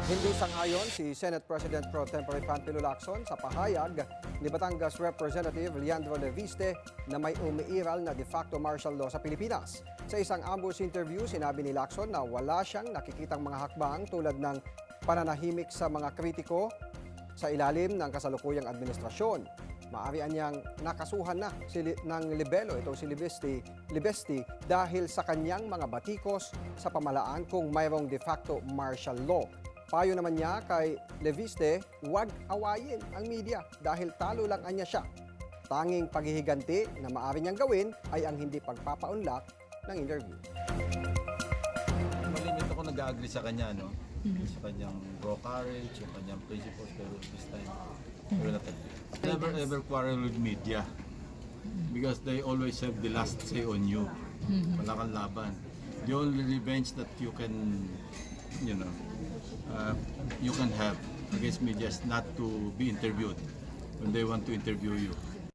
Hindi sang-ayon si Senate President Pro Tempore Panfilo Lacson sa pahayag ni Batangas Representative Leandro Leviste na may umiiral na de facto martial law sa Pilipinas. Sa isang ambush interview, sinabi ni Lacson na wala siyang nakikitang mga hakbang tulad ng pananahimik sa mga kritiko sa ilalim ng kasalukuyang administrasyon. Maaari niyang nakasuhan na ng libelo itong si Libesti dahil sa kanyang mga batikos sa pamalaan kung mayroong de facto martial law. Payo naman niya kay Leviste, huwag awayin ang media dahil talo lang anya siya. Tanging paghihiganti na maaari niyang gawin ay ang hindi pagpapaunlak ng interview. Malimit ako nag-agree sa kanya, no? Sa kanyang raw courage, sa kanyang principles, pero this time, we're not agree. Never ever quarrel with media because they always have the last say on you. Wala kang laban. The only revenge that you can, you can have against media is not to be interviewed when they want to interview you.